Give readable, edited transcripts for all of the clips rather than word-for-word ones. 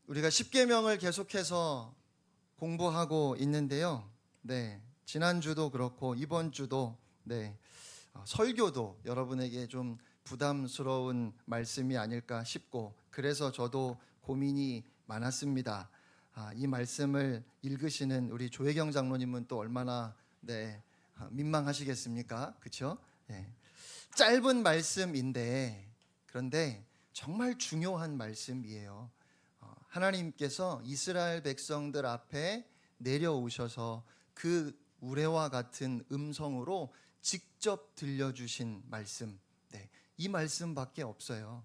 우리가 십계명을 계속해서 공부하고 있는데요. 지난주도 그렇고 이번 주도 설교도 여러분에게 좀 부담스러운 말씀이 아닐까 싶고, 그래서 저도 고민이 많았습니다. 이 말씀을 읽으시는 우리 조혜경 장로님은 또 얼마나 민망하시겠습니까? 그렇죠? 짧은 말씀인데, 그런데 정말 중요한 말씀이에요. 하나님께서 이스라엘 백성들 앞에 내려오셔서 그 우레와 같은 음성으로 직접 들려주신 말씀, 이 말씀밖에 없어요.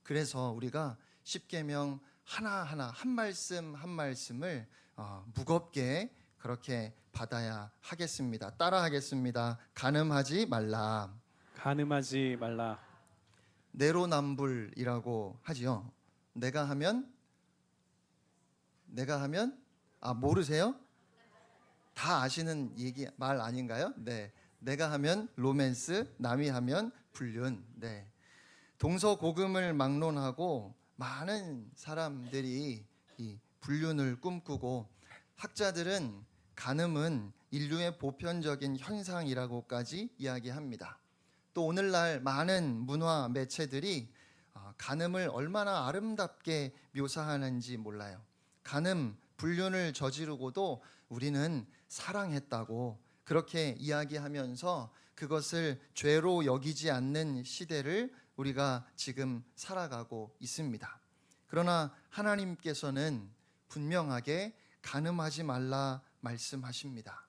그래서 우리가 십계명 하나하나 한 말씀 한 말씀을 무겁게 그렇게 받아야 하겠습니다. 따라하겠습니다. 간음하지 말라. 간음하지 말라. 내로남불이라고 하지요. 내가 하면 모르세요? 다 아시는 말 아닌가요? 내가 하면 로맨스, 남이 하면 불륜. 동서고금을 막론하고 많은 사람들이 이 불륜을 꿈꾸고, 학자들은 간음은 인류의 보편적인 현상이라고까지 이야기합니다. 또 오늘날 많은 문화 매체들이 간음을 얼마나 아름답게 묘사하는지 몰라요. 간음, 불륜을 저지르고도 우리는 사랑했다고 그렇게 이야기하면서 그것을 죄로 여기지 않는 시대를 우리가 지금 살아가고 있습니다. 그러나 하나님께서는 분명하게 간음하지 말라 말씀하십니다.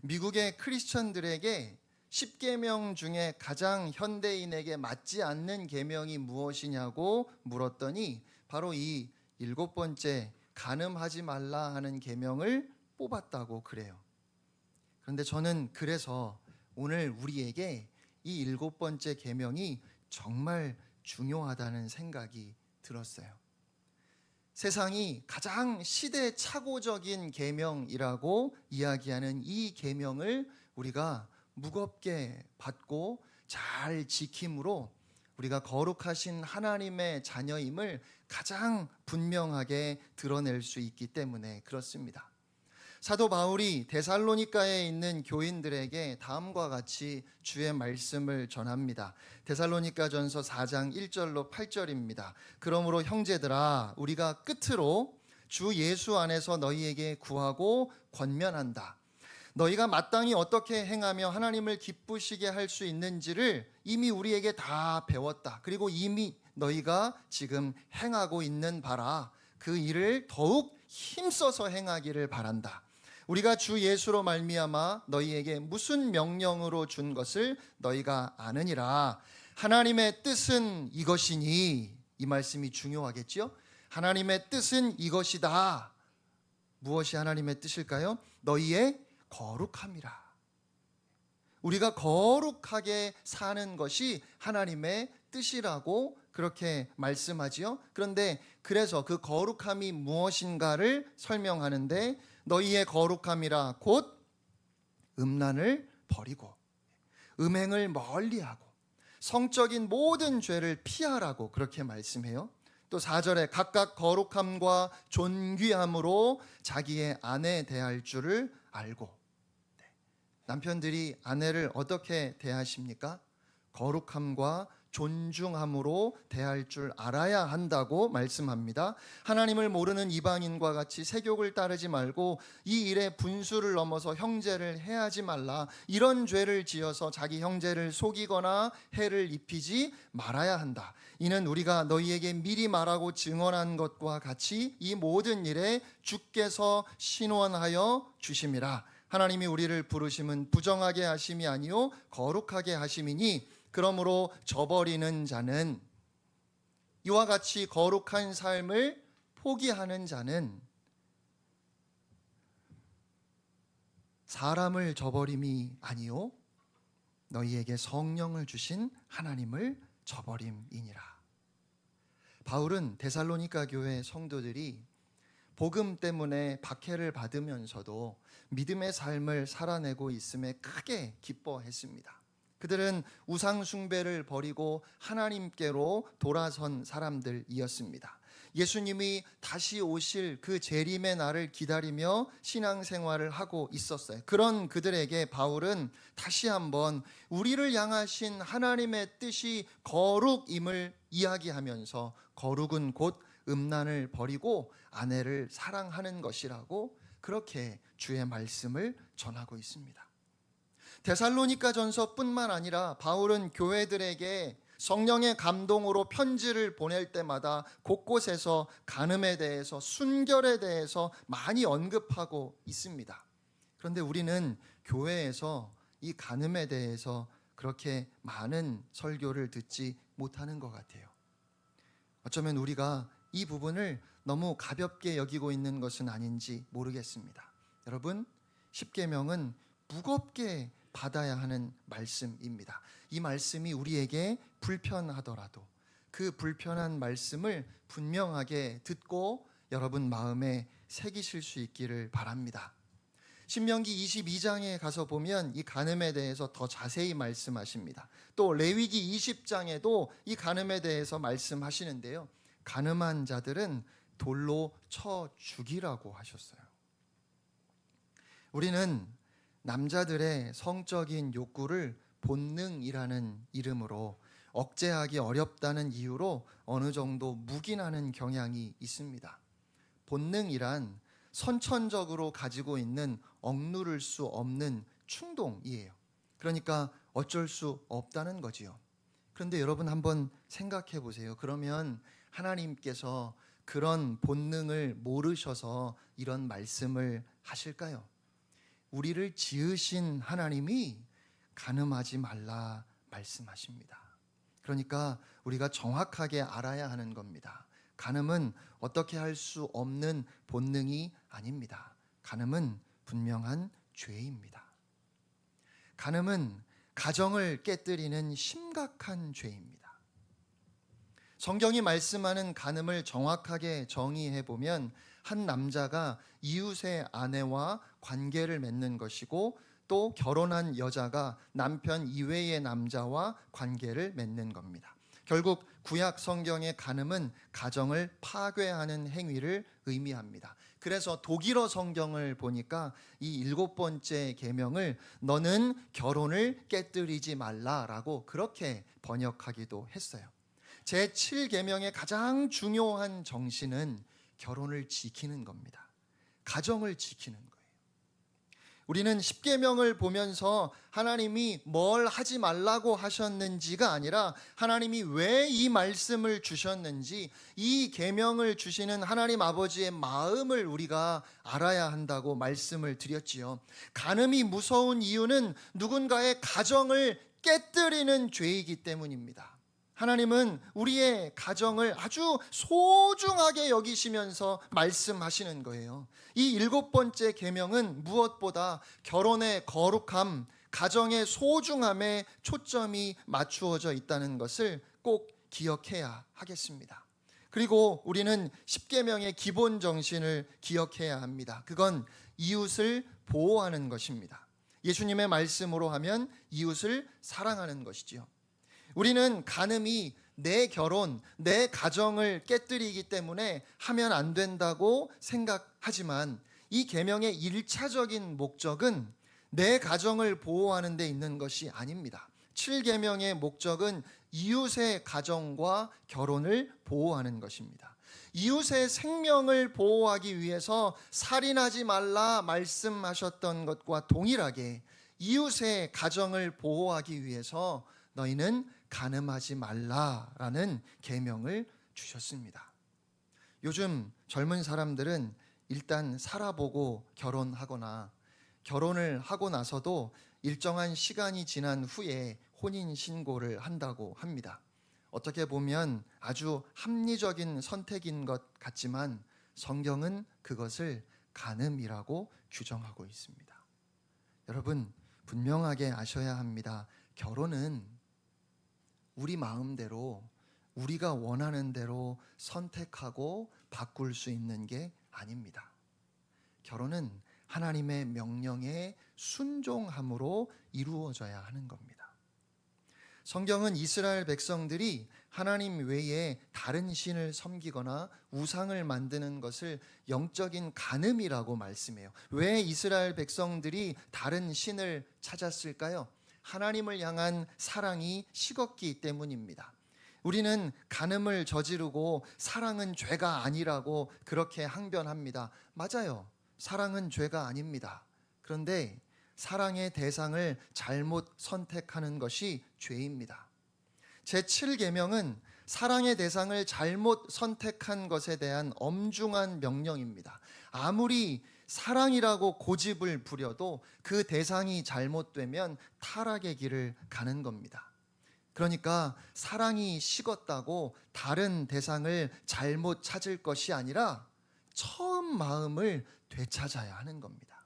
미국의 크리스천들에게 10계명 중에 가장 현대인에게 맞지 않는 계명이 무엇이냐고 물었더니 바로 이 7번째 간음하지 말라 하는 계명을 뽑았다고 그래요. 그런데 저는 그래서 오늘 우리에게 이 7번째 계명이 정말 중요하다는 생각이 들었어요. 세상이 가장 시대착오적인 계명이라고 이야기하는 이 계명을 우리가 무겁게 받고 잘 지킴으로 우리가 거룩하신 하나님의 자녀임을 가장 분명하게 드러낼 수 있기 때문에 그렇습니다. 사도 바울이 데살로니가에 있는 교인들에게 다음과 같이 주의 말씀을 전합니다. 데살로니가전서 4장 1절로 8절입니다. 그러므로 형제들아, 우리가 끝으로 주 예수 안에서 너희에게 구하고 권면한다. 너희가 마땅히 어떻게 행하며 하나님을 기쁘시게 할 수 있는지를 이미 우리에게 다 배웠다. 그리고 이미 너희가 지금 행하고 있는 바라. 그 일을 더욱 힘써서 행하기를 바란다. 우리가 주 예수로 말미암아 너희에게 무슨 명령으로 준 것을 너희가 아느니라. 하나님의 뜻은 이것이니, 이 말씀이 중요하겠죠? 하나님의 뜻은 이것이다. 무엇이 하나님의 뜻일까요? 너희의 거룩함이라. 우리가 거룩하게 사는 것이 하나님의 뜻이라고 그렇게 말씀하지요. 그런데 그래서 그 거룩함이 무엇인가를 설명하는데, 너희의 거룩함이라 곧 음란을 버리고 음행을 멀리하고 성적인 모든 죄를 피하라고 그렇게 말씀해요. 또 4절에 각각 거룩함과 존귀함으로 자기의 아내 대할 줄을 알고. 남편들이 아내를 어떻게 대하십니까? 거룩함과 존중함으로 대할 줄 알아야 한다고 말씀합니다. 하나님을 모르는 이방인과 같이 세욕을 따르지 말고 이 일에 분수를 넘어서 형제를 해하지 말라. 이런 죄를 지어서 자기 형제를 속이거나 해를 입히지 말아야 한다. 이는 우리가 너희에게 미리 말하고 증언한 것과 같이 이 모든 일에 주께서 신원하여 주심이라. 하나님이 우리를 부르심은 부정하게 하심이 아니요 거룩하게 하심이니, 그러므로 저버리는 자는, 이와 같이 거룩한 삶을 포기하는 자는 사람을 저버림이 아니요 너희에게 성령을 주신 하나님을 저버림이니라. 바울은 데살로니가 교회 성도들이 복음 때문에 박해를 받으면서도 믿음의 삶을 살아내고 있음에 크게 기뻐했습니다. 그들은 우상 숭배를 버리고 하나님께로 돌아선 사람들이었습니다. 예수님이 다시 오실 그 재림의 날을 기다리며 신앙생활을 하고 있었어요. 그런 그들에게 바울은 다시 한번 우리를 향하신 하나님의 뜻이 거룩임을 이야기하면서 거룩은 곧 음란을 버리고 아내를 사랑하는 것이라고 그렇게 주의 말씀을 전하고 있습니다. 데살로니가 전서뿐만 아니라 바울은 교회들에게 성령의 감동으로 편지를 보낼 때마다 곳곳에서 간음에 대해서, 순결에 대해서 많이 언급하고 있습니다. 그런데 우리는 교회에서 이 간음에 대해서 그렇게 많은 설교를 듣지 못하는 것 같아요. 어쩌면 우리가 이 부분을 너무 가볍게 여기고 있는 것은 아닌지 모르겠습니다. 여러분, 십계명은 무겁게 받아야 하는 말씀입니다. 이 말씀이 우리에게 불편하더라도 그 불편한 말씀을 분명하게 듣고 여러분 마음에 새기실 수 있기를 바랍니다. 신명기 22장에 가서 보면 이 간음에 대해서 더 자세히 말씀하십니다. 또 레위기 20장에도 이 간음에 대해서 말씀하시는데요. 간음한 자들은 돌로 쳐 죽이라고 하셨어요. 우리는 남자들의 성적인 욕구를 본능이라는 이름으로 억제하기 어렵다는 이유로 어느 정도 묵인하는 경향이 있습니다. 본능이란 선천적으로 가지고 있는 억누를 수 없는 충동이에요. 그러니까 어쩔 수 없다는 거지요. 그런데 여러분 한번 생각해 보세요. 그러면 하나님께서 그런 본능을 모르셔서 이런 말씀을 하실까요? 우리를 지으신 하나님이 간음하지 말라 말씀하십니다. 그러니까 우리가 정확하게 알아야 하는 겁니다. 간음은 어떻게 할 수 없는 본능이 아닙니다. 간음은 분명한 죄입니다. 간음은 가정을 깨뜨리는 심각한 죄입니다. 성경이 말씀하는 간음을 정확하게 정의해 보면 한 남자가 이웃의 아내와 관계를 맺는 것이고 또 결혼한 여자가 남편 이외의 남자와 관계를 맺는 겁니다. 결국 구약 성경의 간음은 가정을 파괴하는 행위를 의미합니다. 그래서 독일어 성경을 보니까 이 7번째 계명을 너는 결혼을 깨뜨리지 말라라고 그렇게 번역하기도 했어요. 제7계명의 가장 중요한 정신은 결혼을 지키는 겁니다. 가정을 지키는 거예요. 우리는 10계명을 보면서 하나님이 뭘 하지 말라고 하셨는지가 아니라 하나님이 왜 이 말씀을 주셨는지 이 계명을 주시는 하나님 아버지의 마음을 우리가 알아야 한다고 말씀을 드렸지요. 간음이 무서운 이유는 누군가의 가정을 깨뜨리는 죄이기 때문입니다. 하나님은 우리의 가정을 아주 소중하게 여기시면서 말씀하시는 거예요. 이 7번째 계명은 무엇보다 결혼의 거룩함, 가정의 소중함에 초점이 맞추어져 있다는 것을 꼭 기억해야 하겠습니다. 그리고 우리는 10계명의 기본 정신을 기억해야 합니다. 그건 이웃을 보호하는 것입니다. 예수님의 말씀으로 하면 이웃을 사랑하는 것이지요. 우리는 간음이 내 결혼, 내 가정을 깨뜨리기 때문에 하면 안 된다고 생각하지만 이 계명의 1차적인 목적은 내 가정을 보호하는 데 있는 것이 아닙니다. 7계명의 목적은 이웃의 가정과 결혼을 보호하는 것입니다. 이웃의 생명을 보호하기 위해서 살인하지 말라 말씀하셨던 것과 동일하게 이웃의 가정을 보호하기 위해서 너희는 간음하지 말라라는 계명을 주셨습니다. 요즘 젊은 사람들은 일단 살아보고 결혼하거나 결혼을 하고 나서도 일정한 시간이 지난 후에 혼인신고를 한다고 합니다. 어떻게 보면 아주 합리적인 선택인 것 같지만 성경은 그것을 간음이라고 규정하고 있습니다. 여러분, 분명하게 아셔야 합니다. 결혼은 우리 마음대로 우리가 원하는 대로 선택하고 바꿀 수 있는 게 아닙니다. 결혼은 하나님의 명령에 순종함으로 이루어져야 하는 겁니다. 성경은 이스라엘 백성들이 하나님 외에 다른 신을 섬기거나 우상을 만드는 것을 영적인 간음이라고 말씀해요. 왜 이스라엘 백성들이 다른 신을 찾았을까요? 하나님을 향한 사랑이 식었기 때문입니다. 우리는 간음을 저지르고 사랑은 죄가 아니라고 그렇게 항변합니다. 맞아요. 사랑은 죄가 아닙니다. 그런데 사랑의 대상을 잘못 선택하는 것이 죄입니다. 제7계명은 사랑의 대상을 잘못 선택한 것에 대한 엄중한 명령입니다. 아무리 사랑이라고 고집을 부려도 그 대상이 잘못되면 타락의 길을 가는 겁니다. 그러니까 사랑이 식었다고 다른 대상을 잘못 찾을 것이 아니라 처음 마음을 되찾아야 하는 겁니다.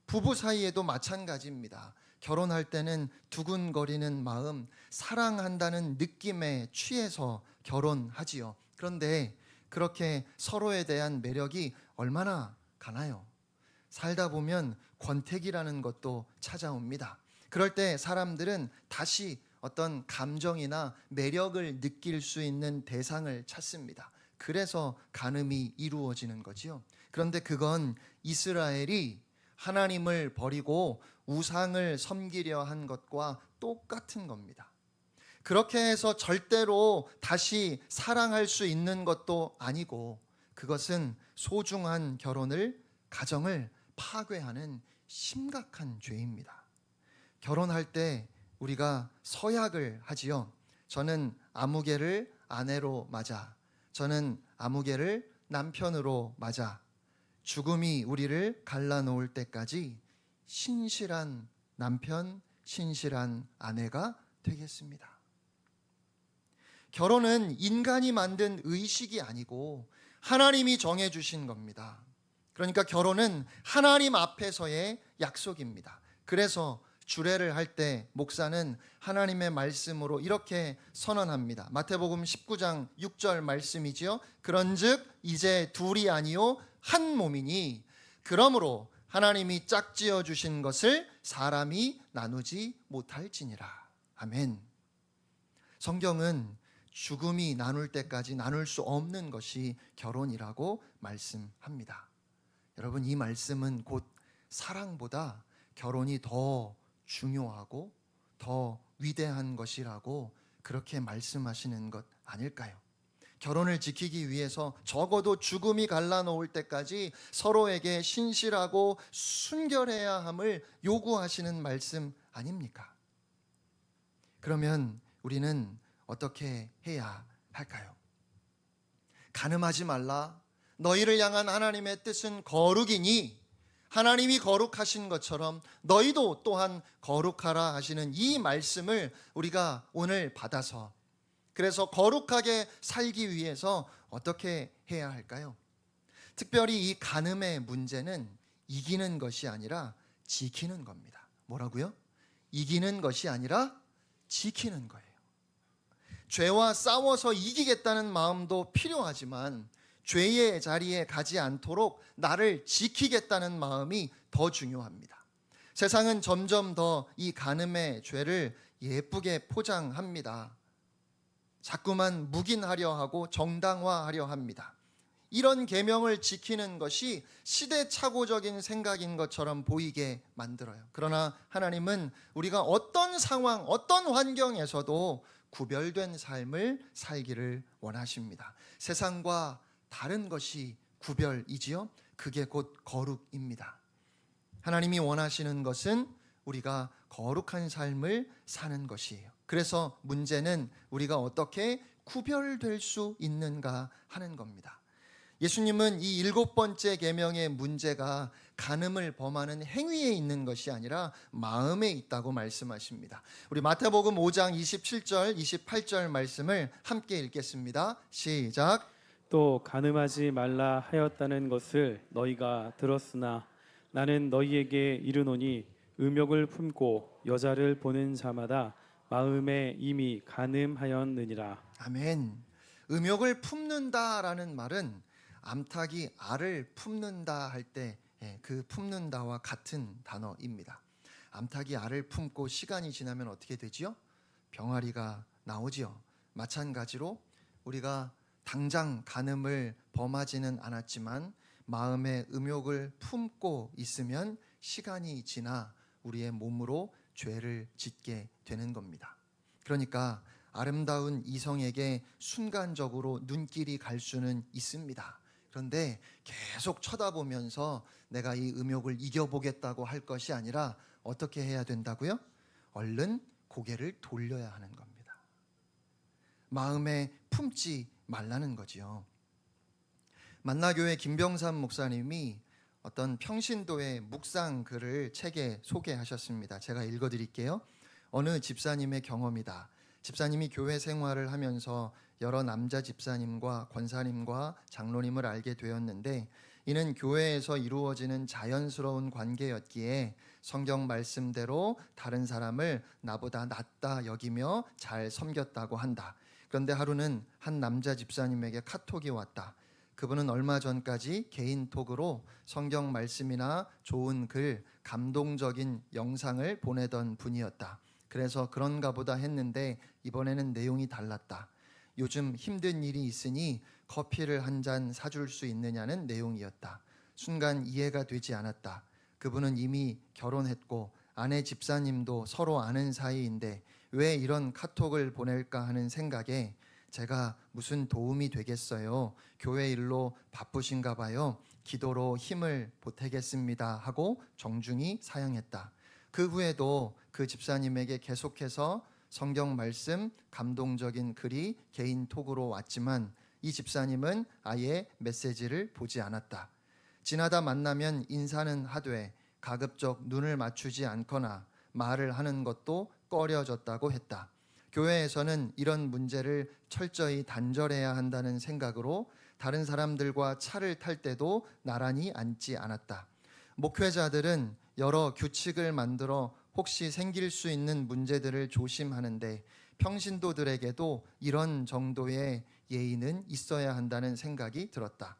부부 사이에도 마찬가지입니다. 결혼할 때는 두근거리는 마음, 사랑한다는 느낌에 취해서 결혼하지요. 그런데 그렇게 서로에 대한 매력이 얼마나 가나요? 살다 보면 권태기라는 것도 찾아옵니다. 그럴 때 사람들은 다시 어떤 감정이나 매력을 느낄 수 있는 대상을 찾습니다. 그래서 간음이 이루어지는 거지요. 그런데 그건 이스라엘이 하나님을 버리고 우상을 섬기려 한 것과 똑같은 겁니다. 그렇게 해서 절대로 다시 사랑할 수 있는 것도 아니고, 그것은 소중한 결혼을, 가정을 파괴하는 심각한 죄입니다. 결혼할 때 우리가 서약을 하지요. 저는 아무개를 아내로 맞아, 저는 아무개를 남편으로 맞아, 죽음이 우리를 갈라놓을 때까지 신실한 남편, 신실한 아내가 되겠습니다. 결혼은 인간이 만든 의식이 아니고 하나님이 정해주신 겁니다. 그러니까 결혼은 하나님 앞에서의 약속입니다. 그래서 주례를 할 때 목사는 하나님의 말씀으로 이렇게 선언합니다. 마태복음 19장 6절 말씀이지요. 그런즉 이제 둘이 아니요 한 몸이니, 그러므로 하나님이 짝지어 주신 것을 사람이 나누지 못할지니라. 아멘. 성경은 죽음이 나눌 때까지 나눌 수 없는 것이 결혼이라고 말씀합니다. 여러분, 이 말씀은 곧 사랑보다 결혼이 더 중요하고 더 위대한 것이라고 그렇게 말씀하시는 것 아닐까요? 결혼을 지키기 위해서 적어도 죽음이 갈라놓을 때까지 서로에게 신실하고 순결해야 함을 요구하시는 말씀 아닙니까? 그러면 우리는 어떻게 해야 할까요? 간음하지 말라. 너희를 향한 하나님의 뜻은 거룩이니 하나님이 거룩하신 것처럼 너희도 또한 거룩하라 하시는 이 말씀을 우리가 오늘 받아서, 그래서 거룩하게 살기 위해서 어떻게 해야 할까요? 특별히 이 간음의 문제는 이기는 것이 아니라 지키는 겁니다. 뭐라고요? 이기는 것이 아니라 지키는 거예요. 죄와 싸워서 이기겠다는 마음도 필요하지만 죄의 자리에 가지 않도록 나를 지키겠다는 마음이 더 중요합니다. 세상은 점점 더 이 간음의 죄를 예쁘게 포장합니다. 자꾸만 묵인하려 하고 정당화하려 합니다. 이런 계명을 지키는 것이 시대착오적인 생각인 것처럼 보이게 만들어요. 그러나 하나님은 우리가 어떤 상황, 어떤 환경에서도 구별된 삶을 살기를 원하십니다. 세상과 다른 것이 구별이지요. 그게 곧 거룩입니다. 하나님이 원하시는 것은 우리가 거룩한 삶을 사는 것이에요. 그래서 문제는 우리가 어떻게 구별될 수 있는가 하는 겁니다. 예수님은 이 7번째 계명의 문제가 간음을 범하는 행위에 있는 것이 아니라 마음에 있다고 말씀하십니다. 우리 마태복음 5장 27절 28절 말씀을 함께 읽겠습니다. 시작. 또 간음하지 말라 하였다는 것을 너희가 들었으나 나는 너희에게 이르노니 음욕을 품고 여자를 보는 자마다 마음에 이미 간음하였느니라. 아멘. 음욕을 품는다라는 말은 암탉이 알을 품는다 할 때 그 품는다와 같은 단어입니다. 암탉이 알을 품고 시간이 지나면 어떻게 되지요? 병아리가 나오지요. 마찬가지로 우리가 당장 간음을 범하지는 않았지만 마음의 음욕을 품고 있으면 시간이 지나 우리의 몸으로 죄를 짓게 되는 겁니다. 그러니까 아름다운 이성에게 순간적으로 눈길이 갈 수는 있습니다. 그런데 계속 쳐다보면서 내가 이 음욕을 이겨보겠다고 할 것이 아니라 어떻게 해야 된다고요? 얼른 고개를 돌려야 하는 겁니다. 마음에 품지 말라는 거지요. 만나교회 김병삼 목사님이 어떤 평신도의 묵상 글을 책에 소개하셨습니다. 제가 읽어드릴게요. 어느 집사님의 경험이다. 집사님이 교회 생활을 하면서 여러 남자 집사님과 권사님과 장로님을 알게 되었는데, 이는 교회에서 이루어지는 자연스러운 관계였기에 성경 말씀대로 다른 사람을 나보다 낫다 여기며 잘 섬겼다고 한다. 그런데 하루는 한 남자 집사님에게 카톡이 왔다. 그분은 얼마 전까지 개인톡으로 성경 말씀이나 좋은 글, 감동적인 영상을 보내던 분이었다. 그래서 그런가 보다 했는데 이번에는 내용이 달랐다. 요즘 힘든 일이 있으니 커피를 한 잔 사줄 수 있느냐는 내용이었다. 순간 이해가 되지 않았다. 그분은 이미 결혼했고 아내 집사님도 서로 아는 사이인데 왜 이런 카톡을 보낼까 하는 생각에 제가 무슨 도움이 되겠어요. 교회 일로 바쁘신가 봐요. 기도로 힘을 보태겠습니다 하고 정중히 사양했다. 그 후에도 그 집사님에게 계속해서 성경 말씀, 감동적인 글이 개인톡으로 왔지만 이 집사님은 아예 메시지를 보지 않았다. 지나다 만나면 인사는 하되 가급적 눈을 맞추지 않거나 말을 하는 것도 꺼려졌다고 했다. 교회에서는 이런 문제를 철저히 단절해야 한다는 생각으로 다른 사람들과 차를 탈 때도 나란히 앉지 않았다. 목회자들은 여러 규칙을 만들어 혹시 생길 수 있는 문제들을 조심하는데 평신도들에게도 이런 정도의 예의는 있어야 한다는 생각이 들었다.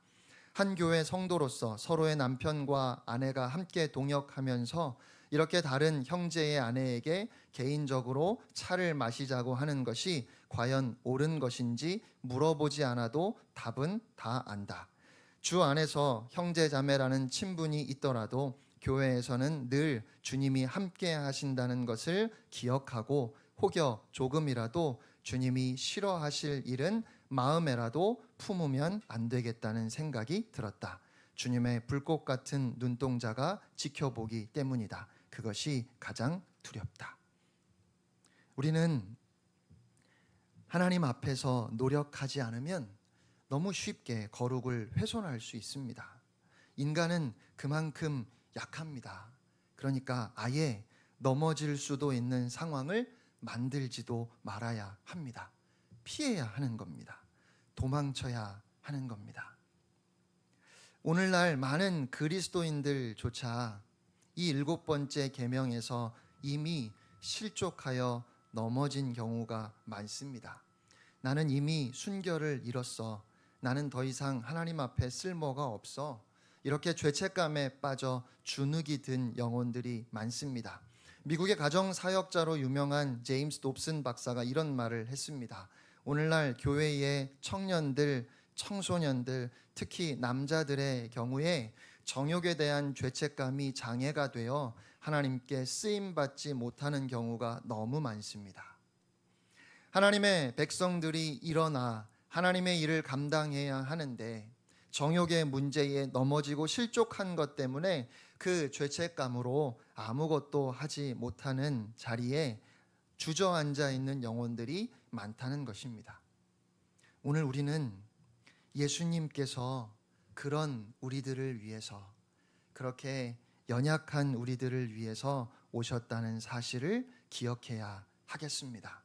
한 교회 성도로서 서로의 남편과 아내가 함께 동역하면서 이렇게 다른 형제의 아내에게 개인적으로 차를 마시자고 하는 것이 과연 옳은 것인지 물어보지 않아도 답은 다 안다. 주 안에서 형제 자매라는 친분이 있더라도 교회에서는 늘 주님이 함께 하신다는 것을 기억하고 혹여 조금이라도 주님이 싫어하실 일은 마음에라도 품으면 안 되겠다는 생각이 들었다. 주님의 불꽃 같은 눈동자가 지켜보기 때문이다. 그것이 가장 두렵다. 우리는 하나님 앞에서 노력하지 않으면 너무 쉽게 거룩을 훼손할 수 있습니다. 인간은 그만큼 약합니다. 그러니까 아예 넘어질 수도 있는 상황을 만들지도 말아야 합니다. 피해야 하는 겁니다. 도망쳐야 하는 겁니다. 오늘날 많은 그리스도인들조차 이 7번째 계명에서 이미 실족하여 넘어진 경우가 많습니다. 나는 이미 순결을 잃었어. 나는 더 이상 하나님 앞에 쓸모가 없어. 이렇게 죄책감에 빠져 주눅이 든 영혼들이 많습니다. 미국의 가정사역자로 유명한 제임스 돕슨 박사가 이런 말을 했습니다. 오늘날 교회의 청년들, 청소년들, 특히 남자들의 경우에 정욕에 대한 죄책감이 장애가 되어 하나님께 쓰임받지 못하는 경우가 너무 많습니다. 하나님의 백성들이 일어나 하나님의 일을 감당해야 하는데 정욕의 문제에 넘어지고 실족한 것 때문에 그 죄책감으로 아무것도 하지 못하는 자리에 주저앉아 있는 영혼들이 많다는 것입니다. 오늘 우리는 예수님께서 그런 우리들을 위해서, 그렇게 연약한 우리들을 위해서 오셨다는 사실을 기억해야 하겠습니다.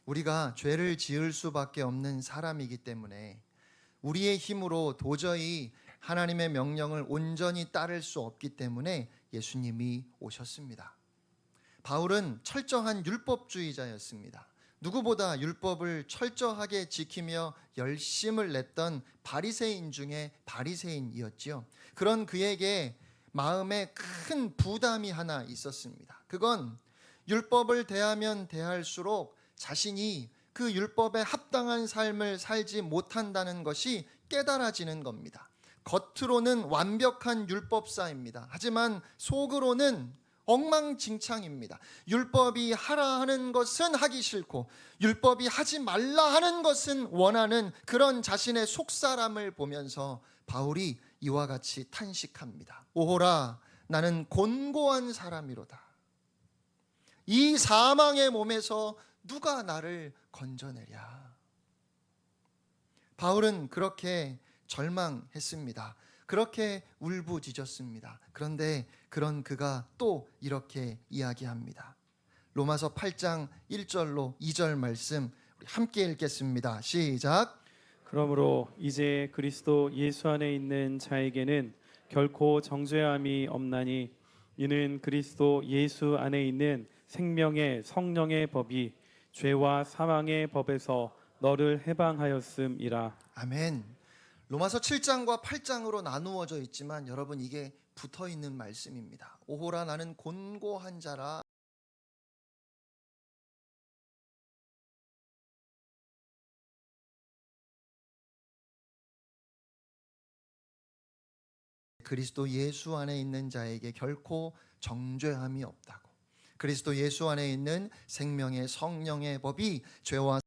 우리가 죄를 지을 수밖에 없는 사람이기 때문에 우리의 힘으로 도저히 하나님의 명령을 온전히 따를 수 없기 때문에 예수님이 오셨습니다. 바울은 철저한 율법주의자였습니다. 누구보다 율법을 철저하게 지키며 열심을 냈던 바리새인 중에 바리새인이었지요. 그런 그에게 마음에 큰 부담이 하나 있었습니다. 그건 율법을 대하면 대할수록 자신이 그 율법에 합당한 삶을 살지 못한다는 것이 깨달아지는 겁니다. 겉으로는 완벽한 율법사입니다. 하지만 속으로는 엉망진창입니다. 율법이 하라 하는 것은 하기 싫고 율법이 하지 말라 하는 것은 원하는 그런 자신의 속사람을 보면서 바울이 이와 같이 탄식합니다. 오호라, 나는 곤고한 사람이로다. 이 사망의 몸에서 누가 나를 건져내랴. 바울은 그렇게 절망했습니다. 그렇게 울부짖었습니다. 그런데 그런 그가 또 이렇게 이야기합니다. 로마서 8장 1절로 2절 말씀 우리 함께 읽겠습니다. 시작. 그러므로 이제 그리스도 예수 안에 있는 자에게는 결코 정죄함이 없나니 이는 그리스도 예수 안에 있는 생명의 성령의 법이 죄와 사망의 법에서 너를 해방하였음이라. 아멘. 로마서 7장과 8장으로 나누어져 있지만 여러분 이게 붙어 있는 말씀입니다. 오호라, 나는 곤고한 자라. 그리스도 예수 안에 있는 자에게 결코 정죄함이 없다고. 그리스도 예수 안에 있는 생명의 성령의 법이 죄와